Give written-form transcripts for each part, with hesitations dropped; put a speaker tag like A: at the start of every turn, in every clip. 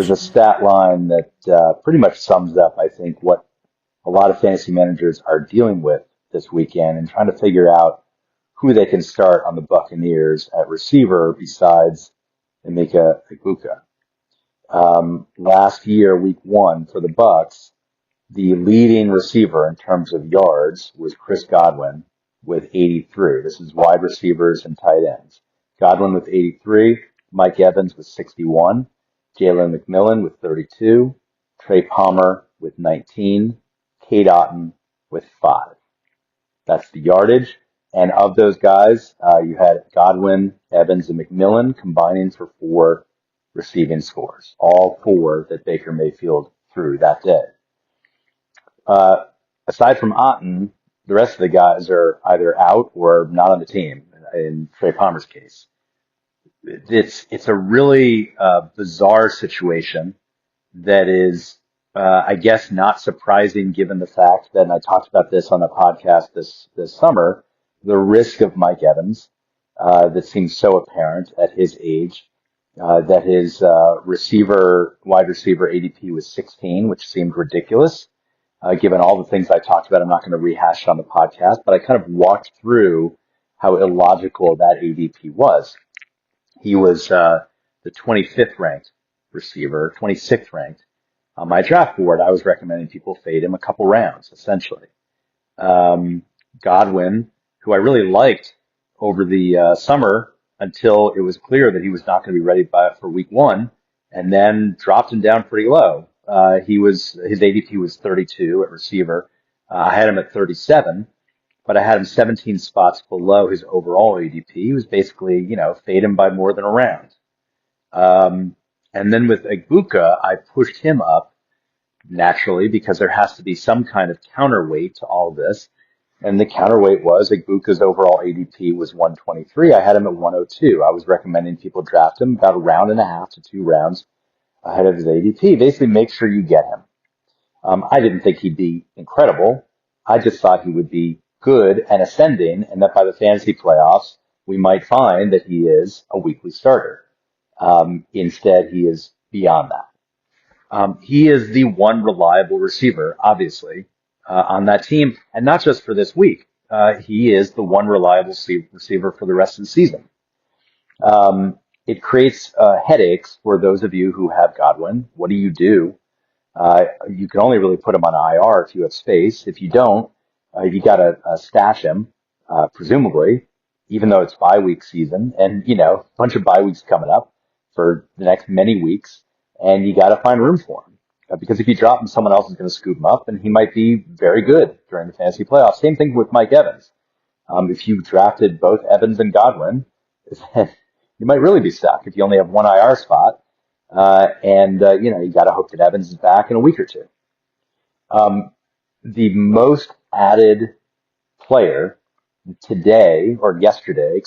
A: there's a stat line that pretty much sums up, I think, what a lot of fantasy managers are dealing with this weekend and trying to figure out who they can start on the Buccaneers at receiver besides Emeka Egbuka. Last year, week 1 for the Bucs, the leading receiver in terms of yards was Chris Godwin with 83. This is wide receivers and tight ends. Godwin with 83, Mike Evans with 61, Jalen McMillan with 32, Trey Palmer with 19, Cade Otton with 5. That's the yardage. And of those guys, you had Godwin, Evans, and McMillan combining for 4 receiving scores, all 4 that Baker Mayfield threw that day. Aside from Otton, the rest of the guys are either out or not on the team. In Trey Palmer's case, it's a really bizarre situation that is, I guess, not surprising given the fact that, and I talked about this on a podcast this summer, the risk of Mike Evans that seems so apparent at his age. That his wide receiver ADP was 16, which seemed ridiculous. Given all the things I talked about, I'm not going to rehash on the podcast, but I kind of walked through how illogical that ADP was. He was the 25th ranked receiver, 26th ranked on my draft board. I was recommending people fade him a couple rounds, essentially. Godwin, who I really liked over the summer until it was clear that he was not going to be ready for week 1, and then dropped him down pretty low. His ADP was 32 at receiver. I had him at 37, but I had him 17 spots below his overall ADP. He was basically, fade him by more than a round. And then with Egbuka, I pushed him up naturally because there has to be some kind of counterweight to all this. And the counterweight was Egbuka's overall ADP was 123. I had him at 102. I was recommending people draft him about a round and a half to 2 rounds ahead of his ADP. Basically, make sure you get him. I didn't think he'd be incredible. I just thought he would be good and ascending, and that by the fantasy playoffs, we might find that he is a weekly starter. Instead, he is beyond that. He is the one reliable receiver, obviously, on that team, and not just for this week. He is the one reliable receiver for the rest of the season. It creates headaches for those of you who have Godwin. What do? You can only really put him on IR if you have space. If you don't, you got to stash him, presumably, even though it's bye week season, and a bunch of bye weeks coming up for the next many weeks, and you got to find room for him. Because if you drop him, someone else is going to scoop him up, and he might be very good during the fantasy playoffs. Same thing with Mike Evans. If you drafted both Evans and Godwin, you might really be stuck if you only have one IR spot. You got to hope that Evans is back in a week or 2. The most added player today, or yesterday,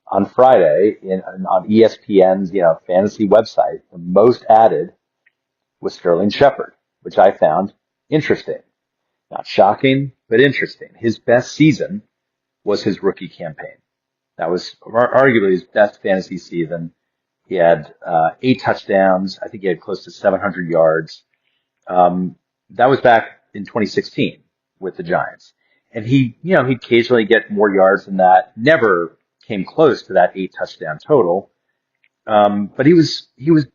A: on Friday on ESPN's, fantasy website, the most added was Sterling Shepard, which I found interesting. Not shocking, but interesting. His best season was his rookie campaign. That was arguably his best fantasy season. He had 8 touchdowns. I think he had close to 700 yards. That was back in 2016 with the Giants. And he'd occasionally get more yards than that. Never came close to that 8 touchdown total. But he was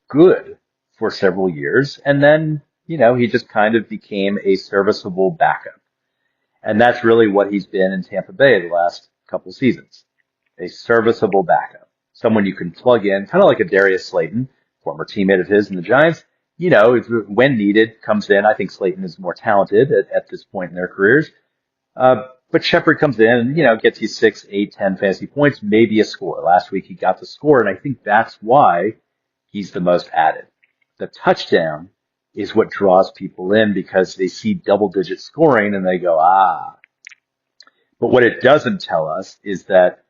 A: good for several years. And then, he just kind of became a serviceable backup. And that's really what he's been in Tampa Bay the last couple seasons. A serviceable backup. Someone you can plug in, kind of like a Darius Slayton, former teammate of his in the Giants. When needed, comes in. I think Slayton is more talented at this point in their careers. But Shepard comes in, gets you 6, 8, 10 fantasy points, maybe a score. Last week he got the score, and I think that's why he's the most added. The touchdown is what draws people in because they see double-digit scoring and they go, ah. But what it doesn't tell us is that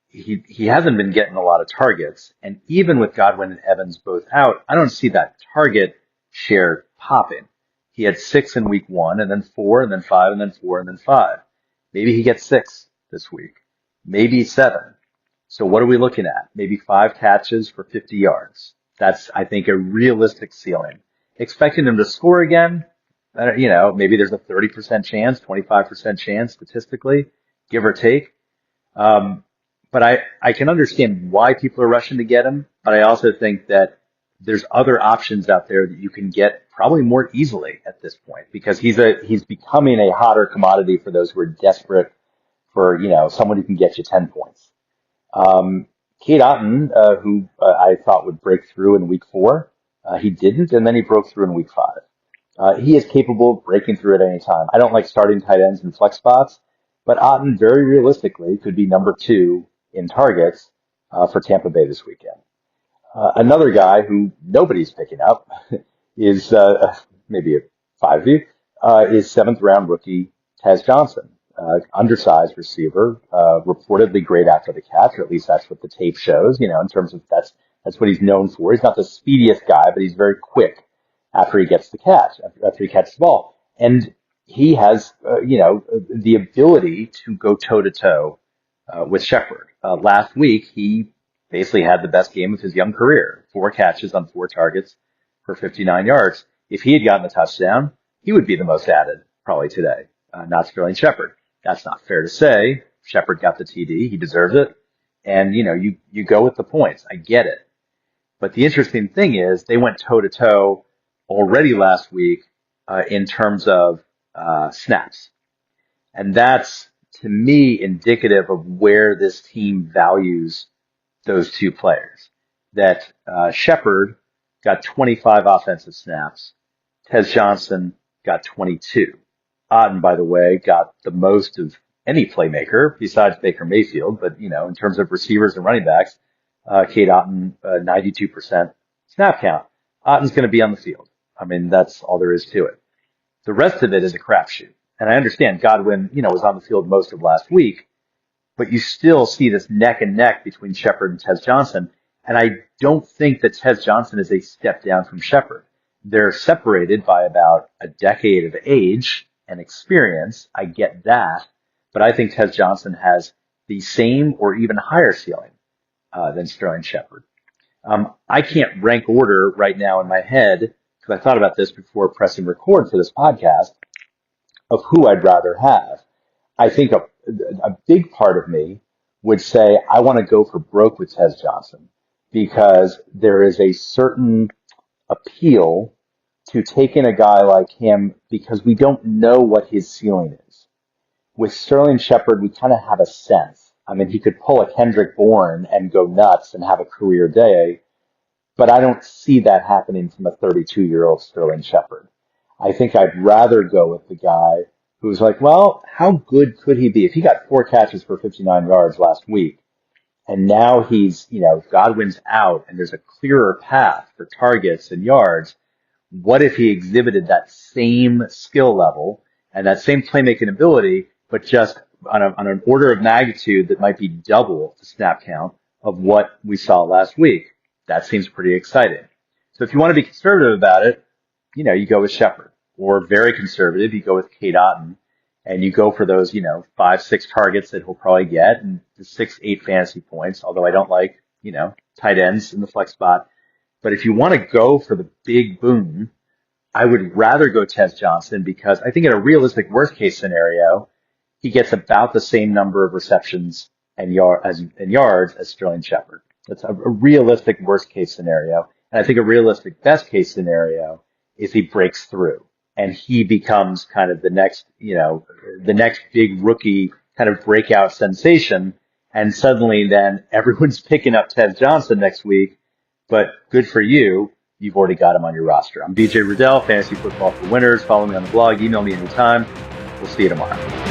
A: he hasn't been getting a lot of targets. And even with Godwin and Evans both out, I don't see that target share popping. He had 6 in week 1, and then 4, and then 5, and then 4, and then 5. Maybe he gets 6 this week. Maybe 7. So what are we looking at? Maybe 5 catches for 50 yards. That's, I think, a realistic ceiling. Expecting him to score again, maybe there's a 30% chance, 25% chance statistically, give or take. Um, but I can understand why people are rushing to get him, but I also think that there's other options out there that you can get probably more easily at this point because he's becoming a hotter commodity for those who are desperate for, someone who can get you 10 points. Cade Otton, who I thought would break through in week 4, he didn't, and then he broke through in week 5. He is capable of breaking through at any time. I don't like starting tight ends in flex spots, but Otton very realistically could be number 2 in targets for Tampa Bay this weekend. Another guy who nobody's picking up is maybe a 5 of you, is 7th round rookie Tez Johnson. Undersized receiver, reportedly great after the catch, or at least that's what the tape shows, in terms of that's what he's known for. He's not the speediest guy, but he's very quick after he gets the catch, after he catches the ball. And he has, the ability to go toe to toe with Shepard. Last week, he basically had the best game of his young career, 4 catches on 4 targets for 59 yards. If he had gotten a touchdown, he would be the most added probably today, not Sterling Shepard. That's not fair to say. Shepard got the TD. He deserves it. And, you go with the points. I get it. But the interesting thing is they went toe to toe already last week in terms of snaps. And that's, to me, indicative of where this team values those 2 players. That Shepard got 25 offensive snaps. Tez Johnson got 22. Otton, by the way, got the most of any playmaker besides Baker Mayfield. But, in terms of receivers and running backs, Cade Otton, 92% snap count. Otton's going to be on the field. I mean, that's all there is to it. The rest of it is a crapshoot. And I understand Godwin, was on the field most of last week, but you still see this neck and neck between Shepard and Tez Johnson. And I don't think that Tez Johnson is a step down from Shepard. They're separated by about a decade of age and experience. I get that. But I think Tez Johnson has the same or even higher ceiling than Sterling Shepard. I can't rank order right now in my head, because I thought about this before pressing record for this podcast, of who I'd rather have. I think a big part of me would say I want to go for broke with Tez Johnson because there is a certain appeal to taking a guy like him because we don't know what his ceiling is. With Sterling Shepard, we kind of have a sense. I mean, he could pull a Kendrick Bourne and go nuts and have a career day, but I don't see that happening from a 32-year-old Sterling Shepard. I think I'd rather go with the guy who's like, well, how good could he be? If he got 4 catches for 59 yards last week, and now he's, Godwin's out, and there's a clearer path for targets and yards, what if he exhibited that same skill level and that same playmaking ability, but just on an order of magnitude that might be double the snap count of what we saw last week? That seems pretty exciting. So if you want to be conservative about it, you go with Shepard. Or very conservative, you go with Cade Otton, and you go for those, 5, 6 targets that he'll probably get, and the 6, 8 fantasy points, although I don't like, tight ends in the flex spot. But if you want to go for the big boom, I would rather go Tez Johnson because I think in a realistic worst case scenario, he gets about the same number of receptions and yards as Sterling Shepard. That's a realistic worst case scenario. And I think a realistic best case scenario is he breaks through and he becomes kind of the next big rookie kind of breakout sensation. And suddenly then everyone's picking up Tez Johnson next week. But good for you. You've already got him on your roster. I'm BJ Riddell, Fantasy Football for Winners. Follow me on the blog. Email me anytime. We'll see you tomorrow.